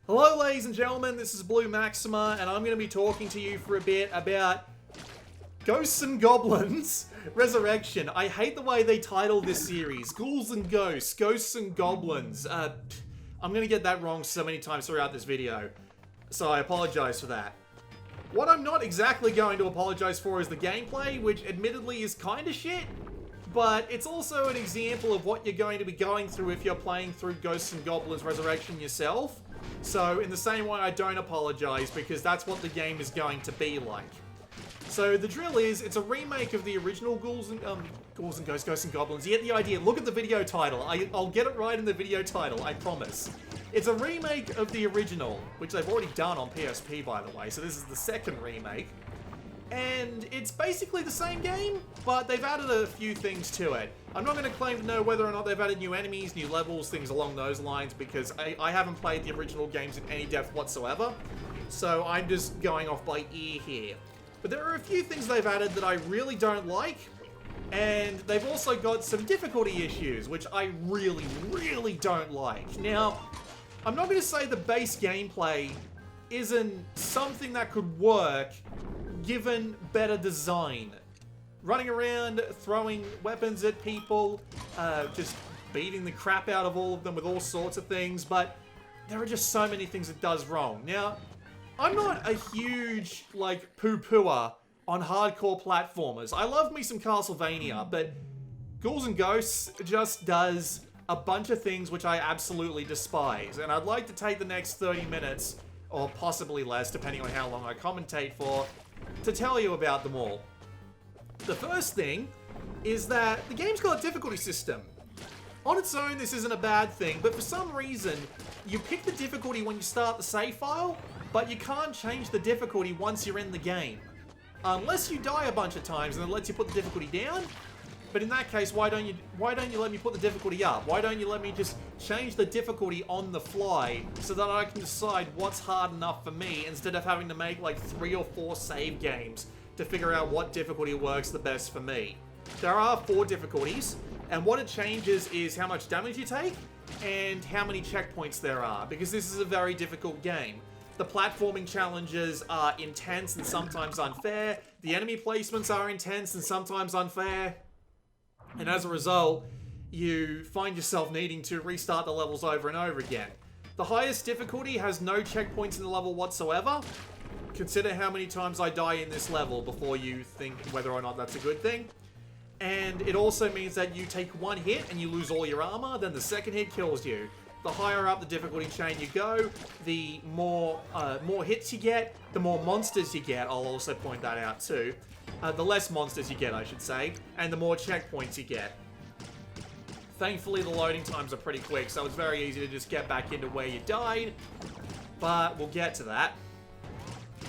Hello ladies and gentlemen, this is Blue Maxima, and I'm going to be talking to you for a bit about Ghosts and Goblins Resurrection. I hate the way they title this series. Ghouls and Ghosts, Ghosts and Goblins. I'm going to get that wrong so many times throughout this video, so I apologize for that. What I'm not exactly going to apologize for is the gameplay, which admittedly is kind of shit, but it's also an example of what you're going to be going through if you're playing through Ghosts and Goblins Resurrection yourself. So in the same way, I don't apologize because that's what the game is going to be like. So the drill is, it's a remake of the original Ghouls and Ghosts, Ghosts and Goblins. You get the idea. Look at the video title. I'll get it right in the video title, I promise. It's a remake of the original, which they've already done on PSP, by the way. So this is the second remake. And it's basically the same game, but they've added a few things to it. I'm not going to claim to know whether or not they've added new enemies, new levels, things along those lines, because I haven't played the original games in any depth whatsoever. So I'm just going off by ear here. But there are a few things they've added that I really don't like, and they've also got some difficulty issues, which I really, really don't like. Now, I'm not going to say the base gameplay isn't something that could work given better design. Running around, throwing weapons at people, just beating the crap out of all of them with all sorts of things, but there are just so many things it does wrong. Now, I'm not a huge, poo-pooer on hardcore platformers. I love me some Castlevania, but Ghouls and Ghosts just does a bunch of things which I absolutely despise, and I'd like to take the next 30 minutes, or possibly less, depending on how long I commentate for, to tell you about them all. The first thing is that the game's got a difficulty system. On its own, this isn't a bad thing, but for some reason, you pick the difficulty when you start the save file, but you can't change the difficulty once you're in the game. Unless you die a bunch of times and it lets you put the difficulty down. But in that case, why don't you let me put the difficulty up? Why don't you let me just change the difficulty on the fly so that I can decide what's hard enough for me instead of having to make like 3 or 4 save games to figure out what difficulty works the best for me. There are 4 difficulties, and what it changes is how much damage you take and how many checkpoints there are, because this is a very difficult game. The platforming challenges are intense and sometimes unfair. The enemy placements are intense and sometimes unfair. And as a result, you find yourself needing to restart the levels over and over again. The highest difficulty has no checkpoints in the level whatsoever. Consider how many times I die in this level before you think whether or not that's a good thing. And it also means that you take 1 hit and you lose all your armor, then the second hit kills you. The higher up the difficulty chain you go, the more hits you get, the more monsters you get. I'll also point that out too. The less monsters you get, I should say, and the more checkpoints you get. Thankfully, the loading times are pretty quick, so it's very easy to just get back into where you died, but we'll get to that.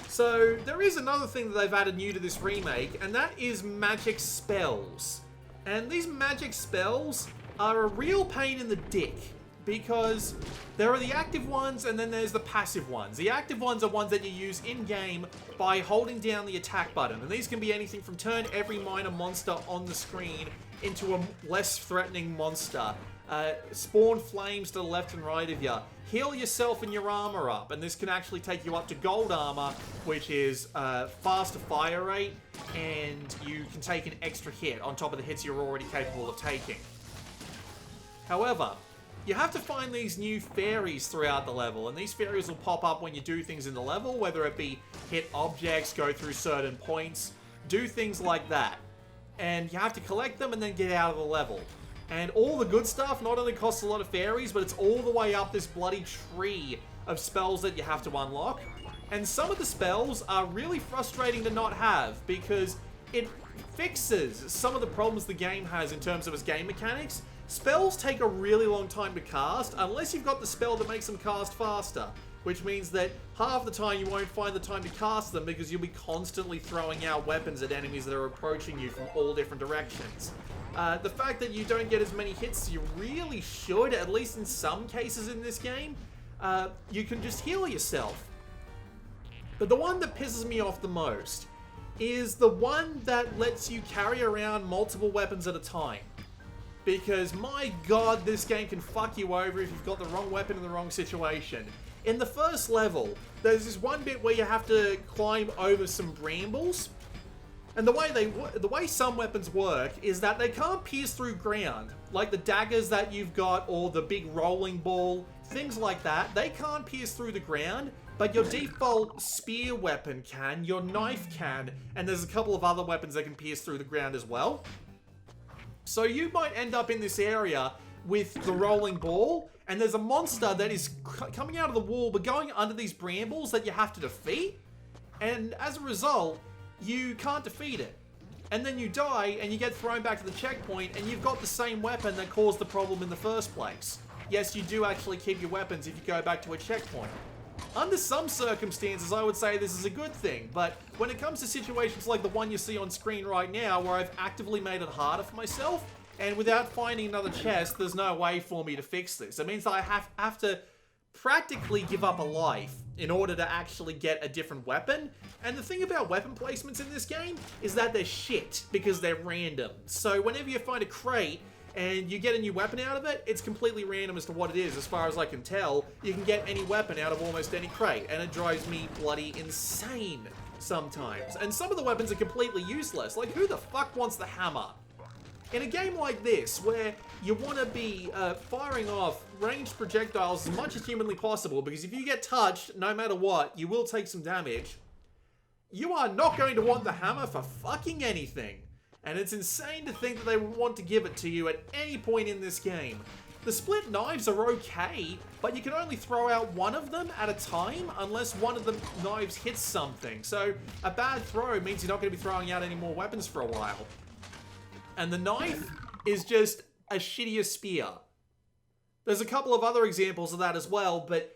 So, there is another thing that they've added new to this remake, and that is magic spells. And these magic spells are a real pain in the dick, because there are the active ones and then there's the passive ones. The active ones are ones that you use in-game by holding down the attack button, and these can be anything from turn every minor monster on the screen into a less threatening monster, spawn flames to the left and right of you, heal yourself and your armor up, and this can actually take you up to gold armor, which is faster fire rate, and you can take an extra hit on top of the hits you're already capable of taking. However, you have to find these new fairies throughout the level, and these fairies will pop up when you do things in the level, whether it be hit objects, go through certain points, do things like that. And you have to collect them and then get out of the level. And all the good stuff not only costs a lot of fairies, but it's all the way up this bloody tree of spells that you have to unlock. And some of the spells are really frustrating to not have, because it fixes some of the problems the game has in terms of its game mechanics. Spells take a really long time to cast, unless you've got the spell that makes them cast faster, which means that half the time you won't find the time to cast them because you'll be constantly throwing out weapons at enemies that are approaching you from all different directions. The fact that you don't get as many hits as you really should, at least in some cases in this game, you can just heal yourself. But the one that pisses me off the most is the one that lets you carry around multiple weapons at a time. Because, my god, this game can fuck you over if you've got the wrong weapon in the wrong situation. In the first level, there's this one bit where you have to climb over some brambles. And the way some weapons work is that they can't pierce through ground. Like the daggers that you've got, or the big rolling ball, things like that, they can't pierce through the ground, but your default spear weapon can, your knife can, and there's a couple of other weapons that can pierce through the ground as well. So you might end up in this area with the rolling ball, and there's a monster that is coming out of the wall but going under these brambles that you have to defeat, and as a result, you can't defeat it. And then you die, and you get thrown back to the checkpoint, and you've got the same weapon that caused the problem in the first place. Yes, you do actually keep your weapons if you go back to a checkpoint. Under some circumstances, I would say this is a good thing, but when it comes to situations like the one you see on screen right now, where I've actively made it harder for myself, and without finding another chest, there's no way for me to fix this. It means that I have to practically give up a life in order to actually get a different weapon. And the thing about weapon placements in this game is that they're shit because they're random. So whenever you find a crate and you get a new weapon out of it, it's completely random as to what it is. As far as I can tell, you can get any weapon out of almost any crate, and it drives me bloody insane sometimes. And some of the weapons are completely useless. Like, who the fuck wants the hammer? In a game like this, where you want to be firing off ranged projectiles as much as humanly possible, because if you get touched, no matter what, you will take some damage, you are not going to want the hammer for fucking anything. And it's insane to think that they would want to give it to you at any point in this game. The split knives are okay, but you can only throw out one of them at a time unless one of the knives hits something. So a bad throw means you're not going to be throwing out any more weapons for a while. And the knife is just a shittier spear. There's a couple of other examples of that as well, but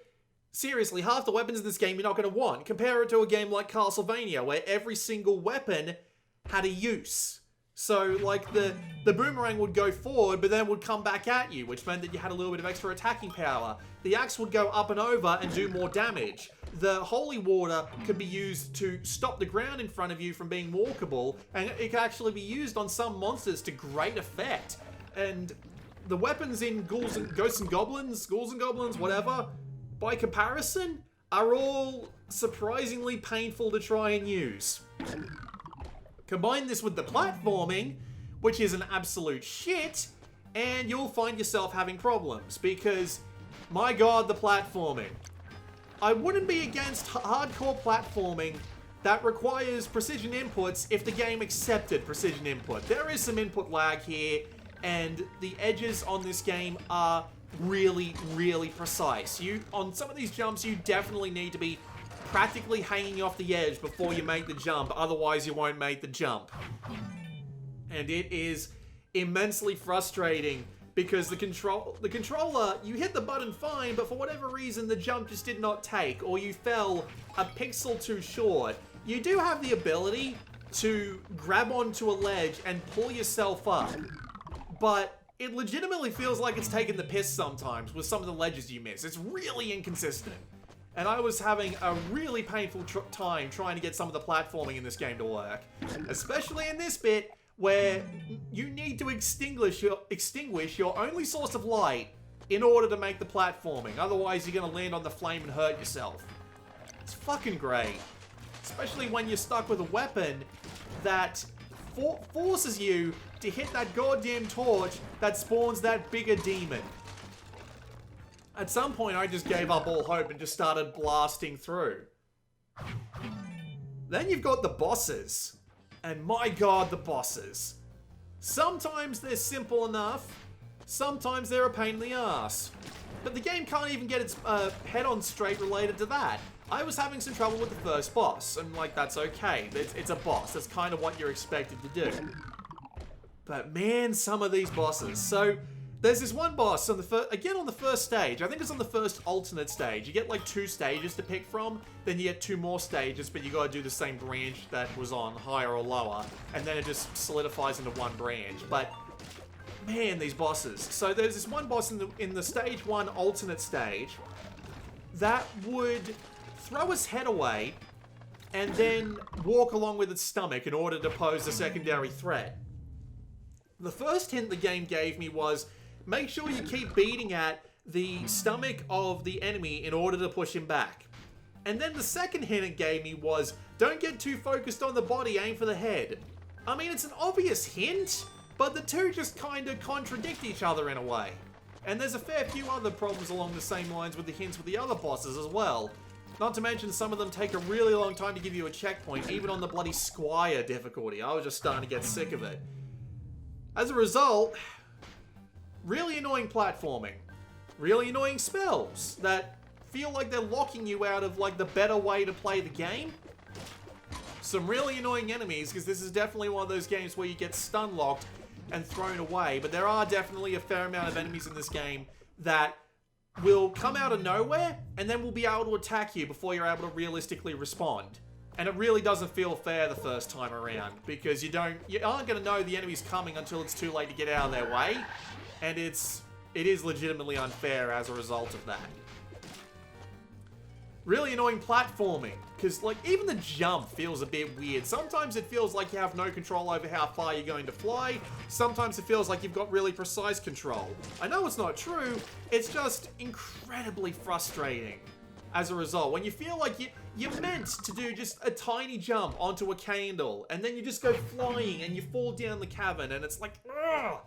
seriously, half the weapons in this game you're not going to want. Compare it to a game like Castlevania, where every single weapon had a use. So, like, the boomerang would go forward, but then would come back at you, which meant that you had a little bit of extra attacking power. The axe would go up and over and do more damage. The holy water could be used to stop the ground in front of you from being walkable, and it could actually be used on some monsters to great effect. And the weapons in Ghosts and Goblins, whatever, by comparison, are all surprisingly painful to try and use. Combine this with the platforming, which is an absolute shit, and you'll find yourself having problems, because, my god, the platforming. I wouldn't be against hardcore platforming that requires precision inputs if the game accepted precision input. There is some input lag here, and the edges on this game are really, really precise. On some of these jumps, you definitely need to be practically hanging off the edge before you make the jump, otherwise you won't make the jump. And it is immensely frustrating because the controller, you hit the button fine, but for whatever reason the jump just did not take, or you fell a pixel too short. You do have the ability to grab onto a ledge and pull yourself up, but it legitimately feels like it's taking the piss sometimes with some of the ledges you miss. It's really inconsistent. And I was having a really painful time trying to get some of the platforming in this game to work. Especially in this bit, where you need to extinguish your only source of light in order to make the platforming. Otherwise, you're going to land on the flame and hurt yourself. It's fucking great. Especially when you're stuck with a weapon that forces you to hit that goddamn torch that spawns that bigger demon. At some point, I just gave up all hope and just started blasting through. Then you've got the bosses. And my god, the bosses. Sometimes they're simple enough. Sometimes they're a pain in the ass. But the game can't even get its head on straight related to that. I was having some trouble with the first boss, and like, that's okay. It's a boss. That's kind of what you're expected to do. But man, some of these bosses. So there's this one boss on the first stage. I think it's on the first alternate stage. You get like 2 stages to pick from, then you get 2 more stages, but you gotta do the same branch that was on, higher or lower, and then it just solidifies into one branch. But man, these bosses. So there's this one boss in the stage 1 alternate stage that would throw its head away and then walk along with its stomach in order to pose a secondary threat. The first hint the game gave me was, make sure you keep beating at the stomach of the enemy in order to push him back. And then the second hint it gave me was, don't get too focused on the body, aim for the head. I mean, it's an obvious hint, but the two just kind of contradict each other in a way. And there's a fair few other problems along the same lines with the hints with the other bosses as well. Not to mention some of them take a really long time to give you a checkpoint, even on the bloody Squire difficulty. I was just starting to get sick of it. As a result, really annoying platforming. Really annoying spells that feel like they're locking you out of like the better way to play the game. Some really annoying enemies, because this is definitely one of those games where you get stun locked and thrown away. But there are definitely a fair amount of enemies in this game that will come out of nowhere and then will be able to attack you before you're able to realistically respond. And it really doesn't feel fair the first time around, because you aren't going to know the enemy's coming until it's too late to get out of their way. And it is legitimately unfair as a result of that. Really annoying platforming, because like even the jump feels a bit weird. Sometimes it feels like you have no control over how far you're going to fly. Sometimes it feels like you've got really precise control. I know it's not true, it's just incredibly frustrating as a result. When you feel like you're meant to do just a tiny jump onto a candle, and then you just go flying and you fall down the cavern, and it's like, ugh!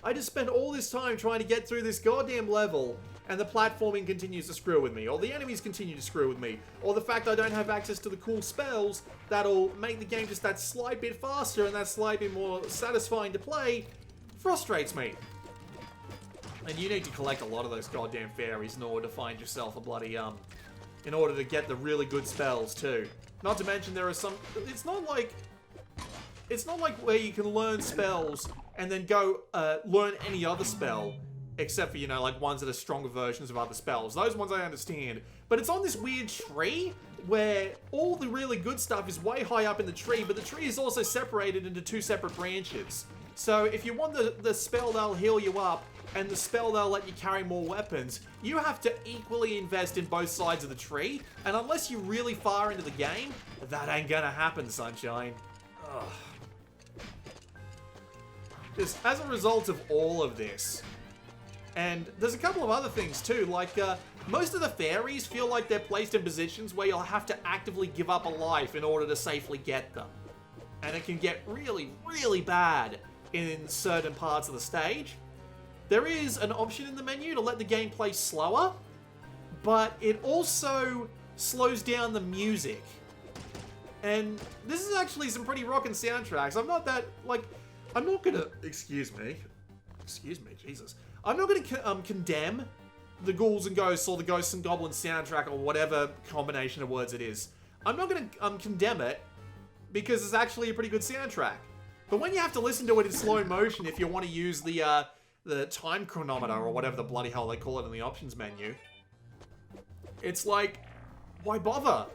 I just spent all this time trying to get through this goddamn level, and the platforming continues to screw with me, or the enemies continue to screw with me, or the fact I don't have access to the cool spells that'll make the game just that slight bit faster and that slight bit more satisfying to play frustrates me. And you need to collect a lot of those goddamn fairies in order to find yourself a bloody, in order to get the really good spells too. Not to mention there are some, it's not like where you can learn spells and then go learn any other spell, except for, you know, like ones that are stronger versions of other spells. Those ones I understand. But it's on this weird tree where all the really good stuff is way high up in the tree, but the tree is also separated into two separate branches. So if you want the spell that'll heal you up and the spell that'll let you carry more weapons, you have to equally invest in both sides of the tree. And unless you're really far into the game, that ain't gonna happen, sunshine. Ugh. Just as a result of all of this, and there's a couple of other things too, like most of the fairies feel like they're placed in positions where you'll have to actively give up a life in order to safely get them. And it can get really, really bad in certain parts of the stage. There is an option in the menu to let the game play slower, but it also slows down the music. And this is actually some pretty rockin' soundtracks. I'm not gonna, excuse me, Jesus. I'm not gonna condemn the Ghouls and Ghosts or the Ghosts and Goblins soundtrack or whatever combination of words it is. I'm not gonna condemn it because it's actually a pretty good soundtrack. But when you have to listen to it in slow motion, if you want to use the time chronometer or whatever the bloody hell they call it in the options menu, it's like, why bother?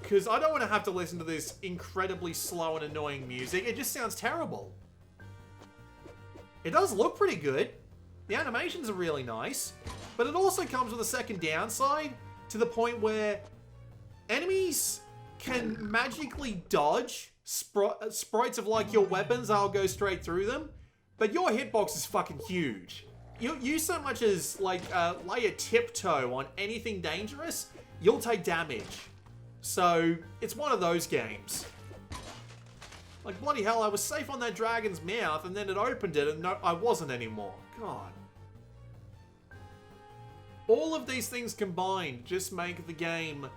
Because I don't want to have to listen to this incredibly slow and annoying music. It just sounds terrible. It does look pretty good. The animations are really nice. But it also comes with a second downside, to the point where enemies can magically dodge sprites of like your weapons. I'll go straight through them. But your hitbox is fucking huge. You so much as like lay a tiptoe on anything dangerous, you'll take damage. So it's one of those games. Like, bloody hell, I was safe on that dragon's mouth, and then it opened it, and no, I wasn't anymore. God. All of these things combined just make the game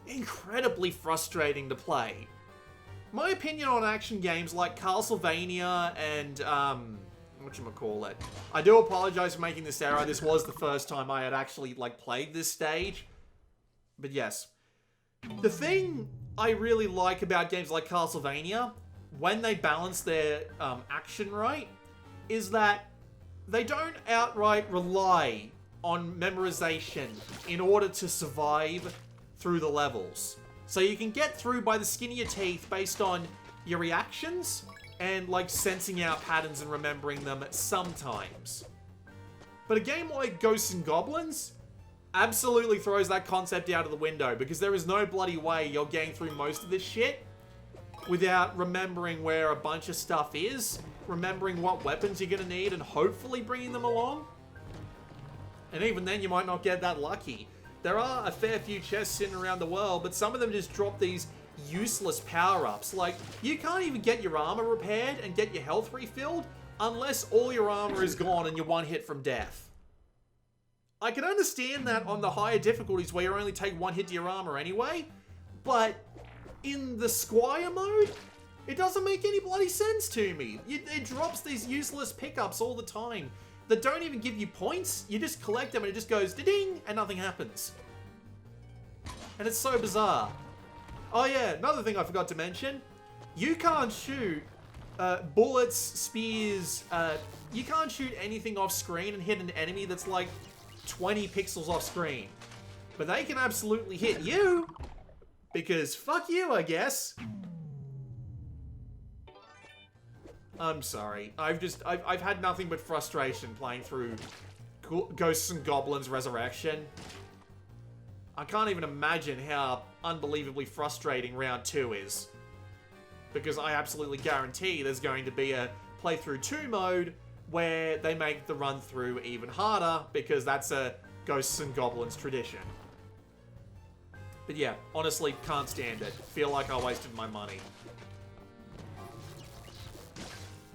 incredibly frustrating to play. My opinion on action games like Castlevania and, whatchamacallit. I do apologize for making this error. This was the first time I had actually, like, played this stage. But yes. The thing I really like about games like Castlevania, when they balance their action right, is that they don't outright rely on memorization in order to survive through the levels. So you can get through by the skin of your teeth based on your reactions and like sensing out patterns and remembering them sometimes. But a game like Ghosts and Goblins absolutely throws that concept out of the window, because there is no bloody way you're getting through most of this shit without remembering where a bunch of stuff is, remembering what weapons you're gonna need, and hopefully bringing them along. And even then, you might not get that lucky. There are a fair few chests sitting around the world, but some of them just drop these useless power-ups. Like, you can't even get your armor repaired and get your health refilled unless all your armor is gone and you're one hit from death. I can understand that on the higher difficulties where you only take one hit to your armor anyway, but in the Squire mode, it doesn't make any bloody sense to me. It drops these useless pickups all the time that don't even give you points. You just collect them and it just goes ding and nothing happens. And it's so bizarre. Oh yeah, another thing I forgot to mention. You can't shoot bullets, spears, you can't shoot anything off screen and hit an enemy that's like 20 pixels off screen. But they can absolutely hit you. Because fuck you, I guess. I'm sorry. I've had nothing but frustration playing through Ghosts and Goblins Resurrection. I can't even imagine how unbelievably frustrating round 2 is. Because I absolutely guarantee there's going to be a playthrough 2 mode where they make the run through even harder because that's a Ghosts and Goblins tradition. But yeah, honestly, can't stand it. Feel like I wasted my money.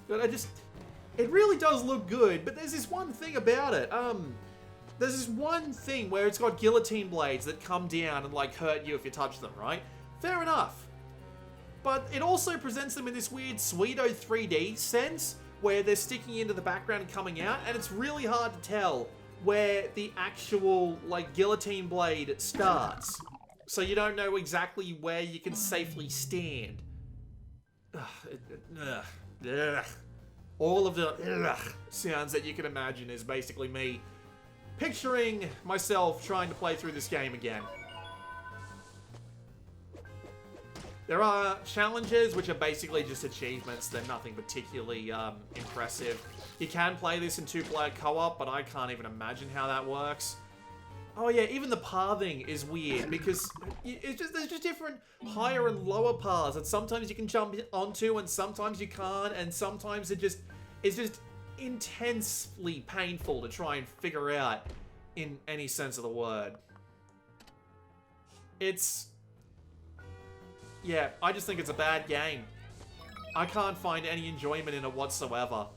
But it really does look good, but there's this one thing about it. There's this one thing where it's got guillotine blades that come down and like hurt you if you touch them, right? Fair enough. But it also presents them in this weird pseudo 3D sense where they're sticking into the background and coming out, and it's really hard to tell where the actual like guillotine blade starts. So you don't know exactly where you can safely stand. All of the sounds that you can imagine is basically me picturing myself trying to play through this game again. There are challenges, which are basically just achievements. They're nothing particularly impressive. You can play this in 2-player co-op, but I can't even imagine how that works. Oh yeah, even the pathing is weird because there's just different higher and lower paths that sometimes you can jump onto and sometimes you can't, and sometimes it's just intensely painful to try and figure out in any sense of the word. Yeah, I just think it's a bad game. I can't find any enjoyment in it whatsoever.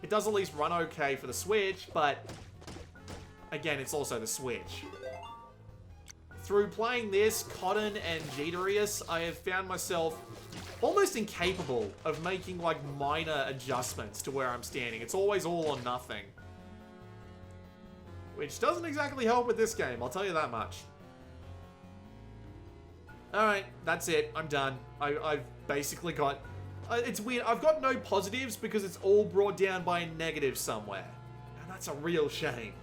It does at least run okay for the Switch, but again, it's also the Switch. Through playing this, Cotton and Jeterius, I have found myself almost incapable of making like minor adjustments to where I'm standing. It's always all or nothing. Which doesn't exactly help with this game, I'll tell you that much. Alright, that's it. I'm done. I've basically got... it's weird. I've got no positives because it's all brought down by a negative somewhere. And that's a real shame.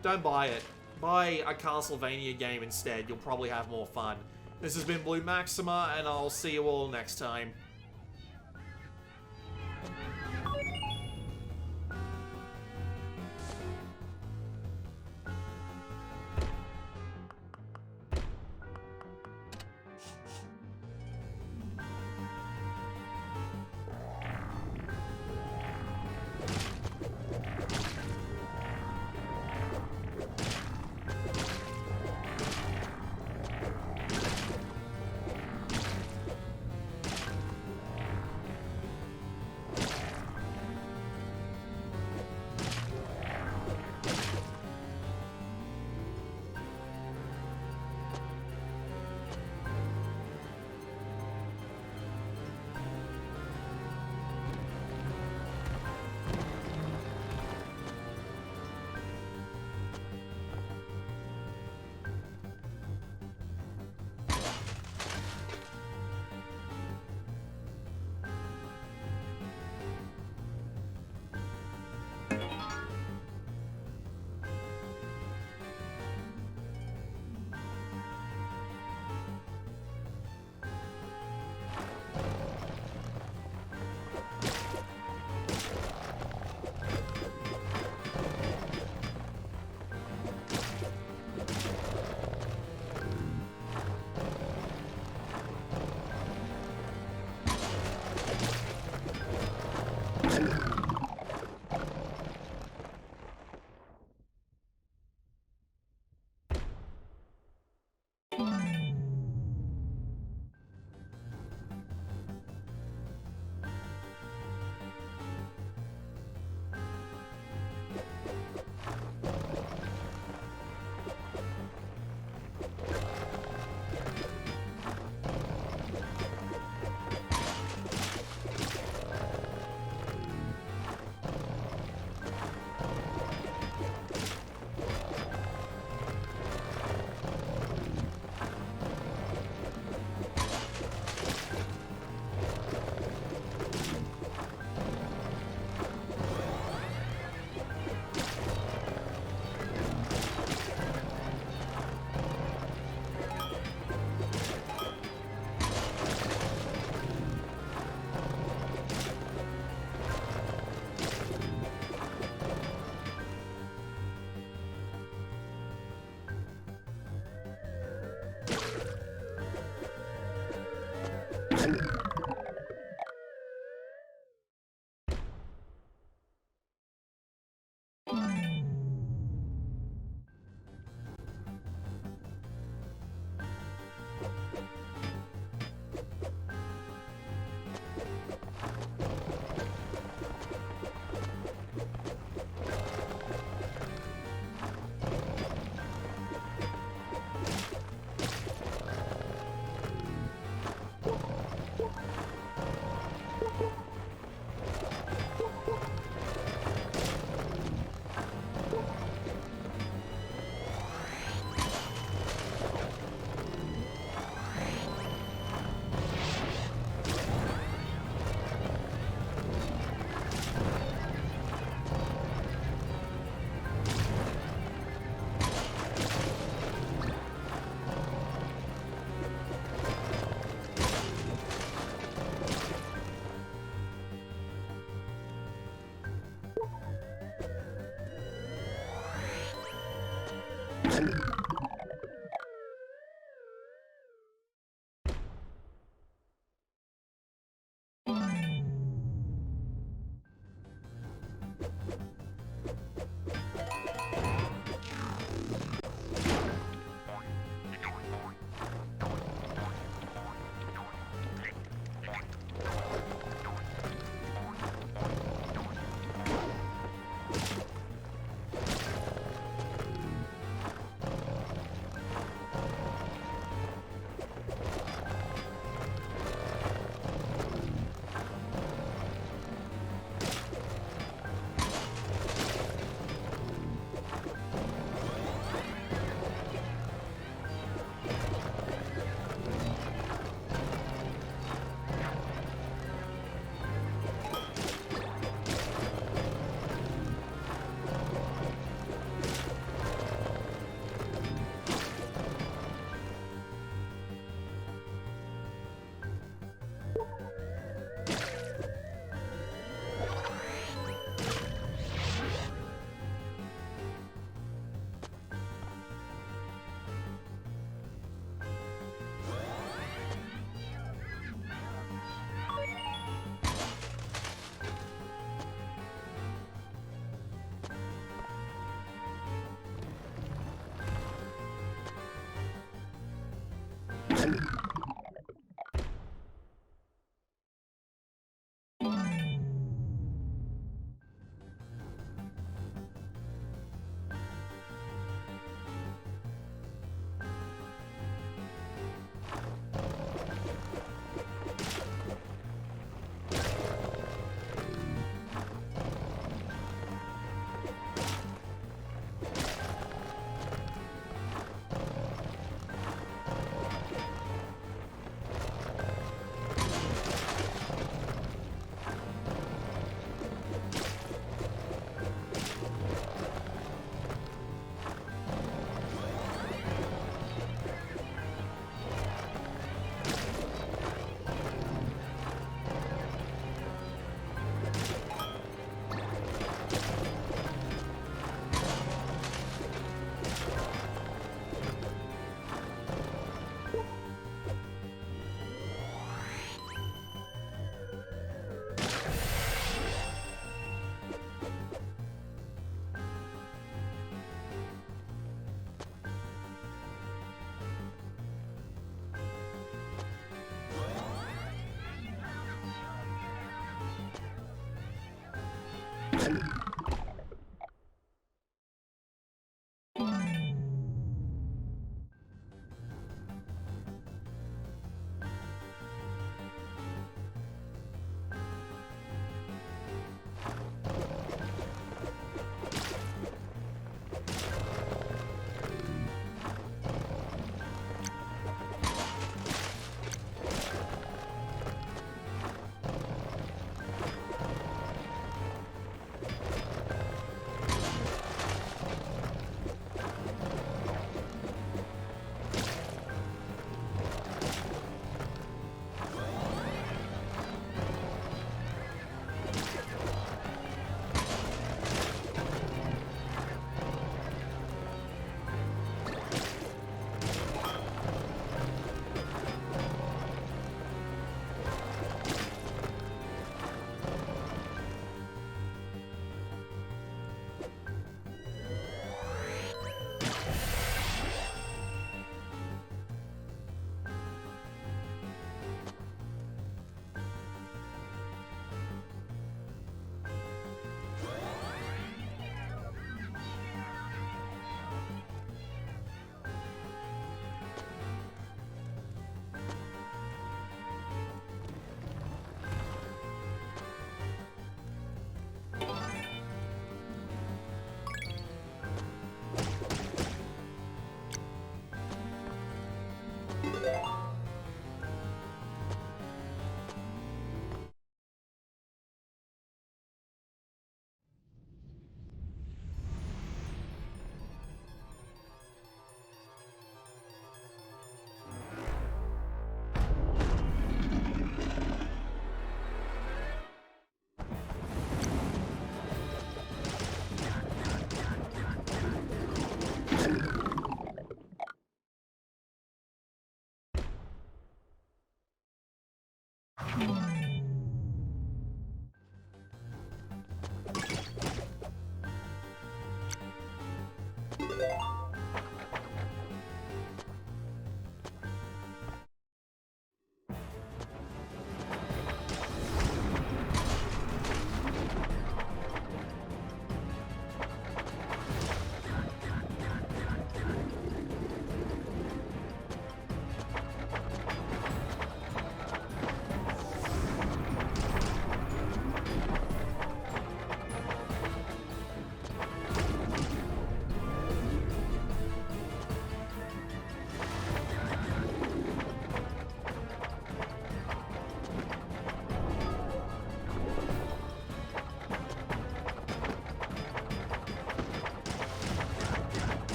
Don't buy it. Buy a Castlevania game instead. You'll probably have more fun. This has been Blue Maxima, and I'll see you all next time.